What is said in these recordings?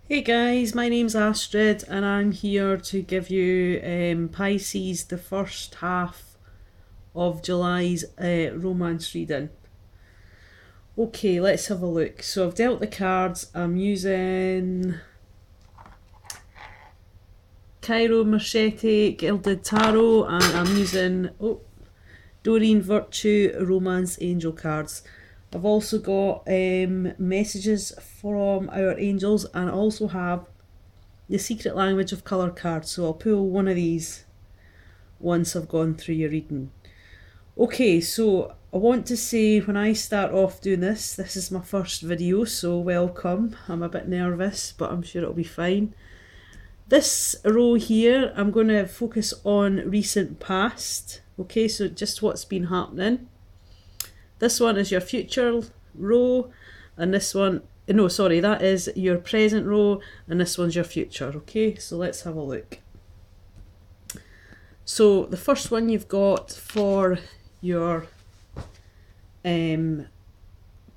Hey guys, my name's Astrid and I'm here to give you Pisces the first half of July's romance reading. Okay, let's have a look. So I've dealt the cards. I'm using Cairo Machete Gilded Tarot and I'm using Doreen Virtue Romance Angel cards. I've also got messages from our angels and I also have the secret language of colour card, so I'll pull one of these once I've gone through your reading. Okay, so I want to say when I start off doing this is my first video, so welcome. I'm a bit nervous, but I'm sure it'll be fine. This row here, I'm going to focus on recent past. Okay, so just what's been happening. This one is your future row, and this one, no, sorry, that is your present row, and this one's your future. Okay, so let's have a look. So the first one you've got for your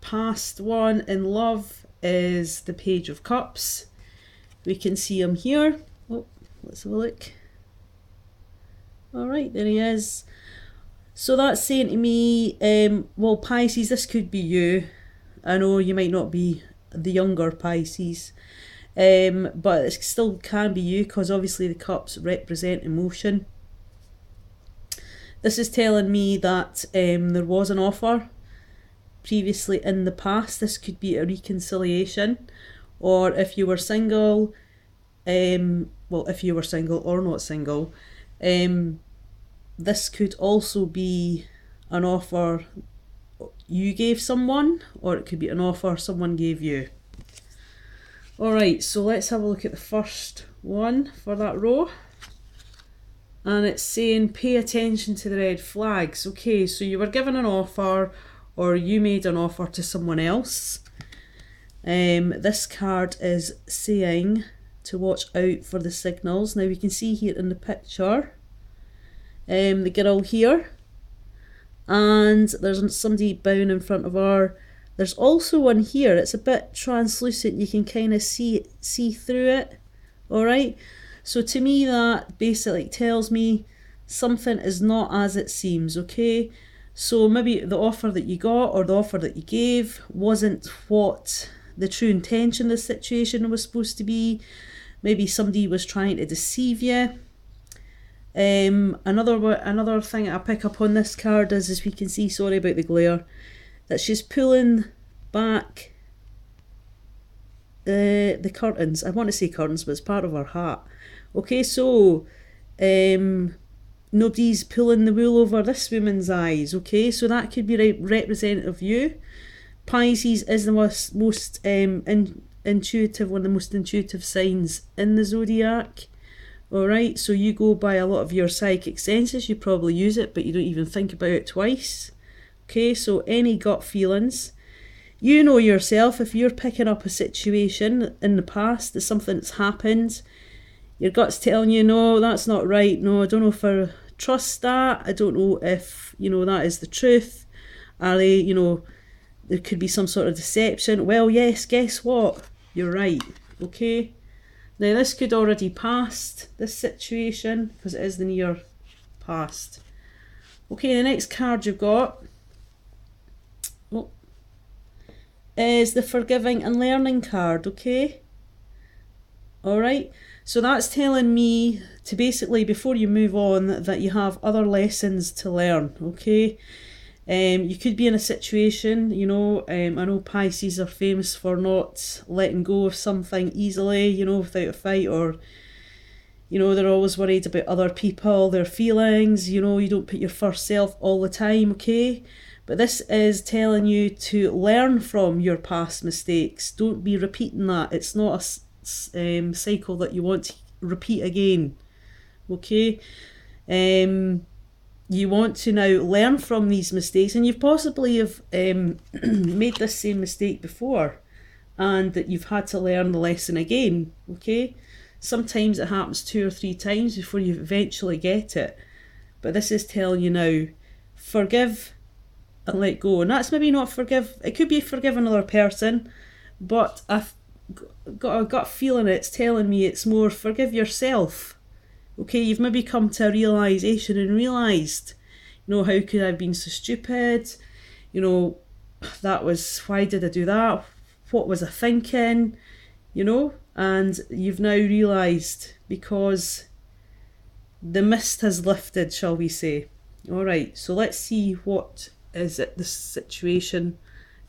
past one in love is the Page of Cups. We can see him here. Oh, let's have a look. All right, there he is. So that's saying to me, well, Pisces, this could be you. I know you might not be the younger Pisces, but it still can be you because obviously the cups represent emotion. This is telling me that there was an offer previously in the past. This could be a reconciliation, or if you were single, well, if you were single or not single, this could also be an offer you gave someone, or it could be an offer someone gave you. Alright, so let's have a look at the first one for that row. And it's saying pay attention to the red flags. Okay, so you were given an offer or you made an offer to someone else. This card is saying to watch out for the signals. Now we can see here in the picture the girl here, and there's somebody bowing in front of her. There's also one here, it's a bit translucent, you can kind of see through it. Alright, so to me that basically tells me something is not as it seems. Okay, so maybe the offer that you got or the offer that you gave wasn't what the true intention of the situation was supposed to be. Maybe somebody was trying to deceive you. Another thing I pick up on this card is, as we can see, sorry about the glare, that she's pulling back the curtains. I want to say curtains, but it's part of her hat. Okay, so nobody's pulling the wool over this woman's eyes. Okay, so that could be representative of you. Pisces is the most intuitive, one of the most intuitive signs in the zodiac. Alright, so you go by a lot of your psychic senses, you probably use it, but you don't even think about it twice. Okay, so any gut feelings. You know yourself, if you're picking up a situation in the past, there's something that's happened, your gut's telling you, no, that's not right, no, I don't know if I trust that, I don't know if, that is the truth. Are they, there could be some sort of deception. Well, yes, guess what? You're right, okay? Now this could already past, this situation, because it is the near past. Okay, the next card you've got is the Forgiving and Learning card, okay? Alright, so that's telling me to basically, before you move on, that you have other lessons to learn, okay? You could be in a situation, I know Pisces are famous for not letting go of something easily, without a fight, or, they're always worried about other people, their feelings, you don't put your first self all the time, okay? But this is telling you to learn from your past mistakes. Don't be repeating that. It's not a cycle that you want to repeat again, okay? You want to now learn from these mistakes, and you've possibly have made this same mistake before and that you've had to learn the lesson again, okay? Sometimes it happens 2 or 3 times before you eventually get it, but this is telling you now, forgive and let go. And that's maybe not forgive, it could be forgive another person, but got a gut feeling it's telling me it's more forgive yourself. Okay, you've maybe come to a realisation and realised, you know, how could I have been so stupid? You know, why did I do that? What was I thinking? You know, and you've now realised because the mist has lifted, shall we say. All right, so let's see what is at the situation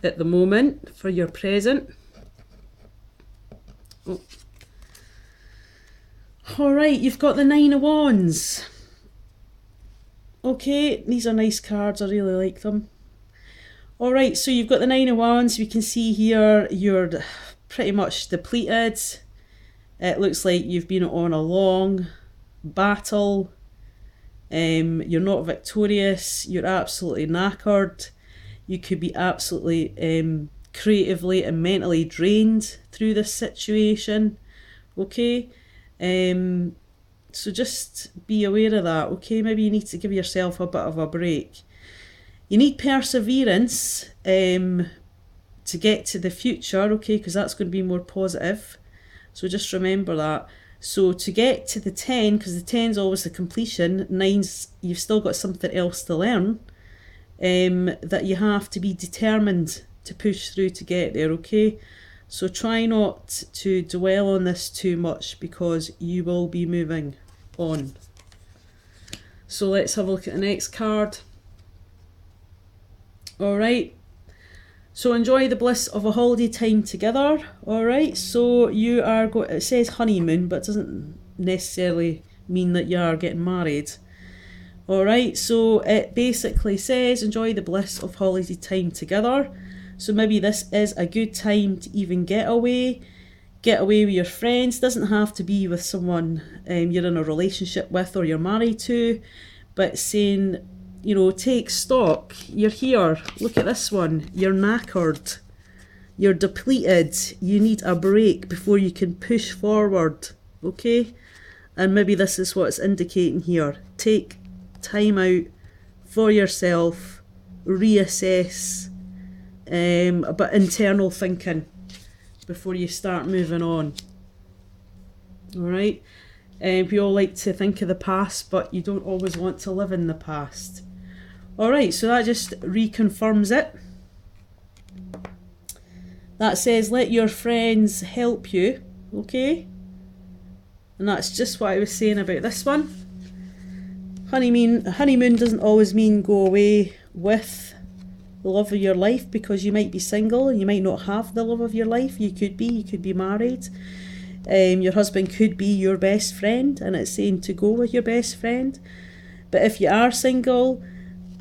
at the moment for your present. Oh. All right, you've got the 9 of Wands. Okay, these are nice cards, I really like them. All right, so you've got the 9 of Wands. We can see here you're pretty much depleted. It looks like you've been on a long battle. You're not victorious. You're absolutely knackered. You could be absolutely creatively and mentally drained through this situation. Okay, so just be aware of that. Okay, maybe you need to give yourself a bit of a break. You need perseverance to get to the future, okay, because that's going to be more positive. So just remember that. So to get to the 10, because the 10 is always the completion, 9's you've still got something else to learn, that you have to be determined to push through to get there, okay? So try not to dwell on this too much because you will be moving on. So let's have a look at the next card. All right. So enjoy the bliss of a holiday time together. All right. So you are going. It says honeymoon, but it doesn't necessarily mean that you are getting married. All right. So it basically says enjoy the bliss of holiday time together. So maybe this is a good time to even get away with your friends. Doesn't have to be with someone you're in a relationship with or you're married to, but saying, you know, take stock. You're here. Look at this one. You're knackered. You're depleted. You need a break before you can push forward. Okay? And maybe this is what it's indicating here. Take time out for yourself. Reassess. But internal thinking before you start moving on. Alright? We all like to think of the past, but you don't always want to live in the past. Alright, so that just reconfirms it. That says let your friends help you, okay? And that's just what I was saying about this one. Honeymoon doesn't always mean go away with the love of your life, because you might be single, you might not have the love of your life. You could be married. Your husband could be your best friend, and it's saying to go with your best friend. But if you are single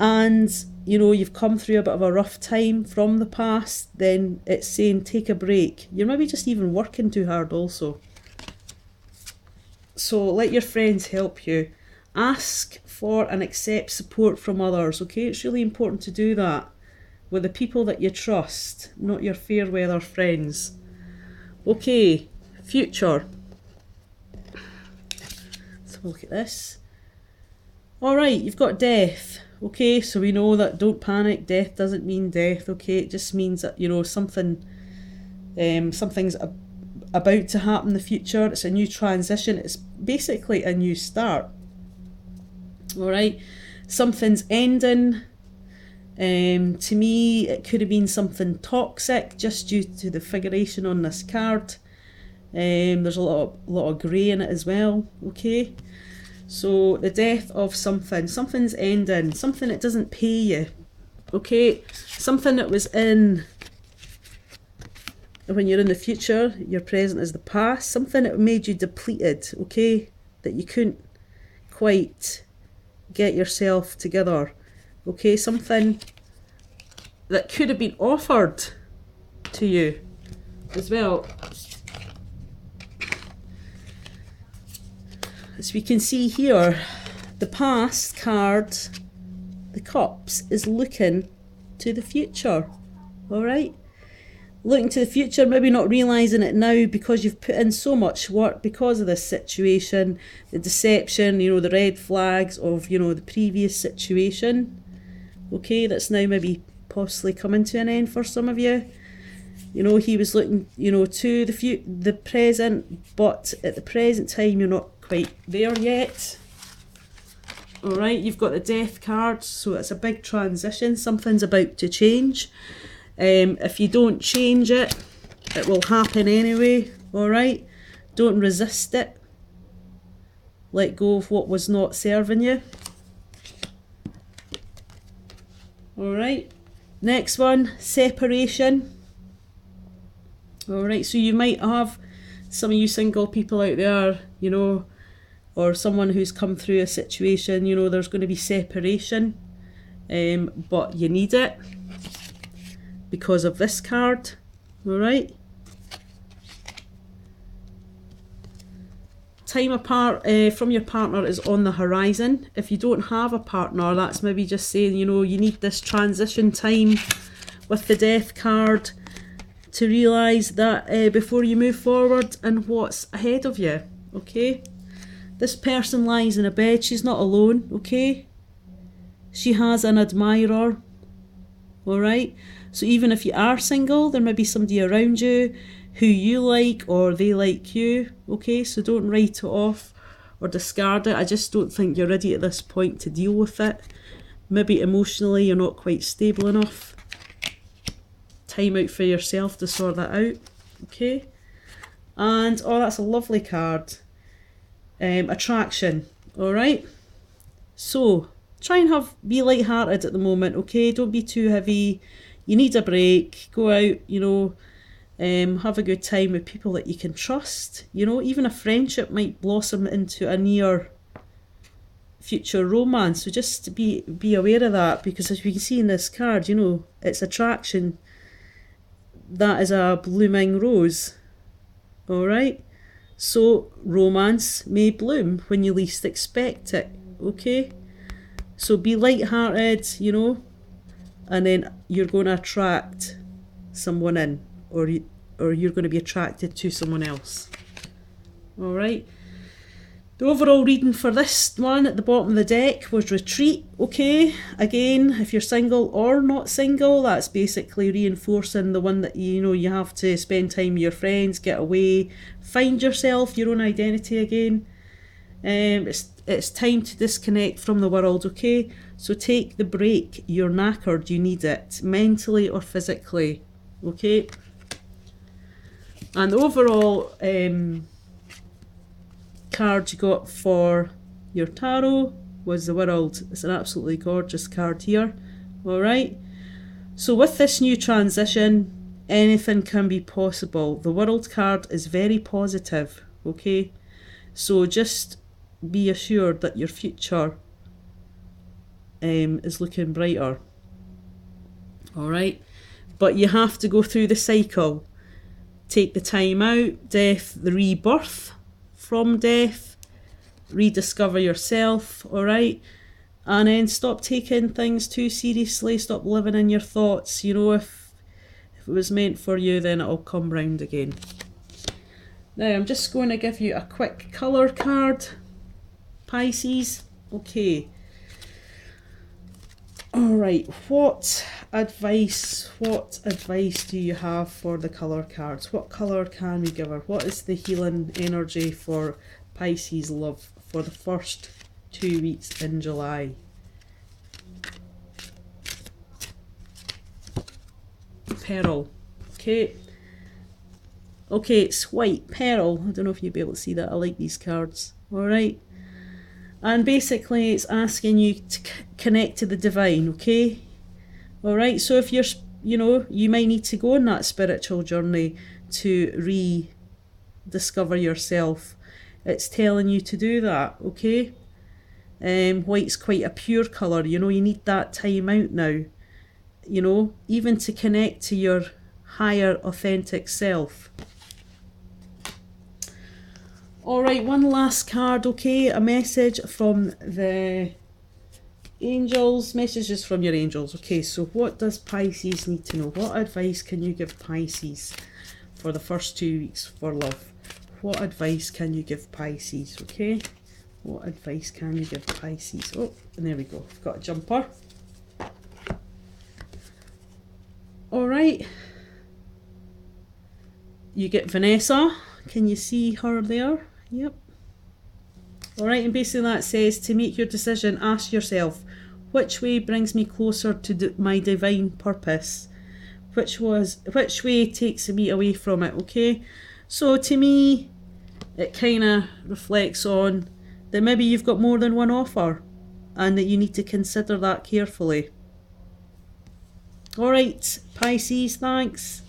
and you know you've come through a bit of a rough time from the past, then it's saying take a break. You're maybe just even working too hard also. So let your friends help you. Ask for and accept support from others, okay? It's really important to do that with the people that you trust, not your fair weather friends. Okay, future. Let's have a look at this. Alright, you've got death. Okay, so we know that don't panic. Death doesn't mean death, okay? It just means that, you know, something's about to happen in the future. It's a new transition. It's basically a new start. Alright, something's ending. To me, it could have been something toxic just due to the figuration on this card. There's a lot of grey in it as well. Okay, so the death of something's ending, something that doesn't pay you. Okay, something that was in when you're in the future, your present is the past. Something that made you depleted. Okay, that you couldn't quite get yourself together. Okay, something that could have been offered to you as well. As we can see here, the past card, the Cups, is looking to the future. Alright? Looking to the future, maybe not realising it now because you've put in so much work because of this situation, the deception, you know, the red flags of, you know, the previous situation. Okay, that's now maybe possibly coming to an end for some of you. You know, he was looking, you know, to the present, but at the present time you're not quite there yet. All right, you've got the Death card, so it's a big transition. Something's about to change. If you don't change it, it will happen anyway. All right, don't resist it. Let go of what was not serving you. All right, next one, separation. All right, so you might have some of you single people out there, you know, or someone who's come through a situation, you know, there's going to be separation, but you need it because of this card. All right. Time apart from your partner is on the horizon. If you don't have a partner, that's maybe just saying, you know, you need this transition time with the Death card to realise that before you move forward and what's ahead of you. Okay. This person lies in a bed. She's not alone. Okay. She has an admirer. All right. So even if you are single, there may be somebody around you who you like or they like you. Okay. So don't write it off or discard it. I just don't think you're ready at this point to deal with it. Maybe emotionally you're not quite stable enough. Time out for yourself to sort that out. Okay. And oh, that's a lovely card. Attraction. All right. So try and be light-hearted at the moment. Okay. Don't be too heavy. You need a break. Go out, you know, have a good time with people that you can trust. You know, even a friendship might blossom into a near future romance. So just be aware of that, because as you can see in this card, you know, it's attraction. That is a blooming rose. All right. So romance may bloom when you least expect it. Okay. So be light-hearted, you know, and then you're going to attract someone in, or you're going to be attracted to someone else. All right. The overall reading for this one at the bottom of the deck was retreat. Okay, again, if you're single or not single, that's basically reinforcing the one that, you know, you have to spend time with your friends, get away, find yourself, your own identity again. It's time to disconnect from the world. Okay, so take the break. You're knackered. You need it, mentally or physically. Okay, and the overall card you got for your tarot was the World. It's an absolutely gorgeous card here. All right, so with this new transition, anything can be possible. The World card is very positive. Okay, so just be assured that your future is looking brighter. All right, but you have to go through the cycle. Take the time out, death, the rebirth from death, rediscover yourself. All right, and then stop taking things too seriously. Stop living in your thoughts. You know, if it was meant for you, then it'll come round again. Now I'm just going to give you a quick colour card, Pisces. Okay. All right, what advice do you have for the colour cards? What colour can we give her? What is the healing energy for Pisces love for the first 2 weeks in July? Pearl. Okay. Okay, it's white. Pearl. I don't know if you'll be able to see that. I like these cards. All right. And basically it's asking you to connect to the divine. Okay. All right. So if you're, you know, you might need to go on that spiritual journey to rediscover yourself. It's telling you to do that. Okay. White's quite a pure colour. You know, you need that time out now. You know, even to connect to your higher authentic self. All right, one last card. Okay, a message from the angels. Messages from your angels. Okay, so what does Pisces need to know? What advice can you give Pisces for the first 2 weeks for love? What advice can you give Pisces? Okay, what advice can you give Pisces? Oh, and there we go. I've got a jumper. All right. you get Vanessa. Can you see her there? Yep. Alright, and basically that says, to make your decision, ask yourself, which way brings me closer to my divine purpose? Which way takes me away from it, okay? So to me, it kind of reflects on that maybe you've got more than one offer and that you need to consider that carefully. Alright, Pisces, thanks.